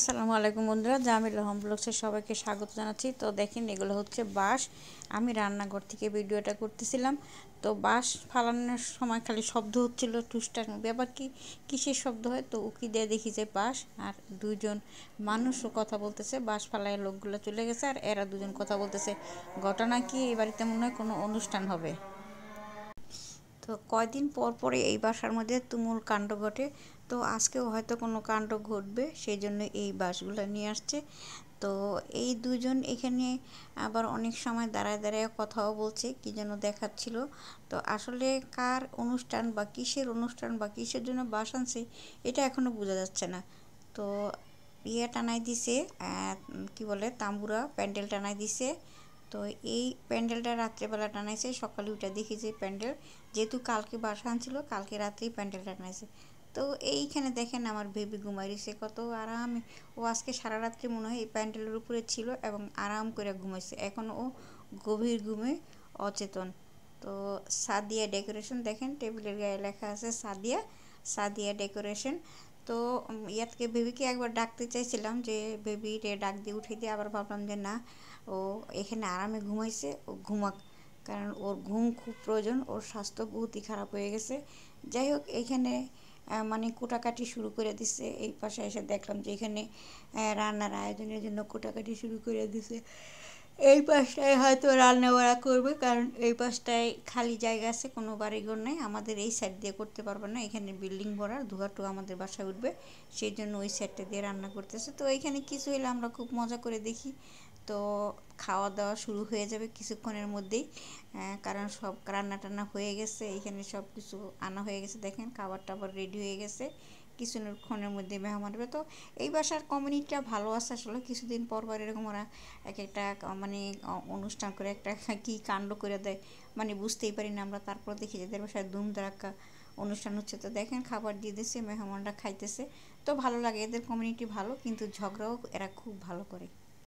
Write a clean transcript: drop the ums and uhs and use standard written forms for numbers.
আসসালামু আলাইকুম বন্ধুরা, জামিল হোম ব্লগসে সবাইকে স্বাগত জানাচ্ছি। তো দেখেন, এগুলো হচ্ছে বাঁশ। আমি রান্নাঘর থেকে ভিডিওটা করতেছিলাম, তো বাঁশ ফালানোর সময় খালি শব্দ হচ্ছিল টুসটার। ব্যাপার কি, কিসের শব্দ হয়? তো উকি দিয়ে দেখি যে বাঁশ, আর দুইজন মানুষও কথা বলতেছে। বাঁশ ফালায় লোকগুলো চলে গেছে, আর এরা দুজন কথা বলতেছে। ঘটনা কি, এই বাড়িতে মনে হয় কোনো অনুষ্ঠান হবে। তো কয়দিন পর পরে এই বাসার মধ্যে তুমুল কাণ্ড ঘটে। তো আজকেও হয়তো কোনো কাণ্ড ঘটবে, সেই জন্য এই বাসগুলো নিয়ে আসছে। তো এই দুজন এখানে আবার অনেক সময় দাঁড়ায় দাঁড়ায় কথাও বলছে, কি যেন দেখাচ্ছিল। তো আসলে কার অনুষ্ঠান বা কিসের অনুষ্ঠান বা কিসের জন্য বাস আনছে, এটা এখনও বোঝা যাচ্ছে না। তো টানাই দিছে, কি বলে, তাম্বুরা প্যান্ডেল টানাই দিছে। তো এই প্যান্ডেলটা রাত্রেবেলা টানাইছে, সকালে উঠে দেখি যে প্যান্ডেল, যেহেতু কালকে বাসা আনছিল, কালকে রাত্রেই প্যান্ডেলটা টানাইছে। তো এইখানে দেখেন আমার বেবি ঘুমাই রয়েছে কত আরামে। ও আজকে সারা রাত্রি মনে হয় এই প্যান্ডেলের উপরে ছিল এবং আরাম করে ঘুমাইছে। এখন ও গভীর ঘুমে অচেতন। তো সাদিয়া ডেকোরেশন দেখেন, টেবিলের গায়ে লেখা আছে সাদিয়া, সাদিয়া ডেকোরেশন। তো ইয়াতকে বেবিকে একবার ডাকতে চাইছিলাম যে বেবি রে ডাক দিয়ে উঠে দিয়ে, আবার ভাবলাম যে না, ও এখানে আরামে ঘুমাইছে, ও ঘুমাক, কারণ ওর ঘুম খুব প্রয়োজন, ওর স্বাস্থ্য বহুতই খারাপ হয়ে গেছে। যাই হোক, এইখানে মানে কোটাকাটি শুরু করে দিছে। এই পাশে এসে দেখলাম যে এখানে রান্নার আয়োজনের জন্য কোটাকাটি শুরু করে দিছে। এই পাশটায় হয়তো রান্না বাড়া করবে, কারণ এই পাশটায় খালি জায়গা আছে, কোনো বাড়িঘর নেই। আমাদের এই সাইড দিয়ে করতে পারবে না, এখানে বিল্ডিং ভরা, ধোঁয়াটু আমাদের বাসায় উঠবে, সেই জন্য ওই সাইডটা দিয়ে রান্না করতেছে। তো এইখানে কিছু হলে আমরা খুব মজা করে দেখি। তো খাওয়া দাওয়া শুরু হয়ে যাবে কিছুক্ষণের মধ্যেই, কারণ সব রান্না টান্না হয়ে গেছে, এইখানে সব কিছু আনা হয়ে গেছে। দেখেন, খাবার টাবার রেডি হয়ে গেছে, কিছুক্ষণের মধ্যে মেহমান হবে। তো এই বাসার কমিউনিটিটা ভালো আছে আসলে। কিছুদিন পর পর এরকম ওরা এক একটা মানে অনুষ্ঠান করে একটা কী কাণ্ড করে দেয়, মানে বুঝতেই পারি না আমরা। তারপর দেখি এদের বাসায় ধুমধারাক্কা অনুষ্ঠান হচ্ছে। তো দেখেন, খাবার দিয়ে দিচ্ছে, মেহমানরা খাইতেছে। তো ভালো লাগে, এদের কমিউনিটি ভালো, কিন্তু ঝগড়াও এরা খুব ভালো করে।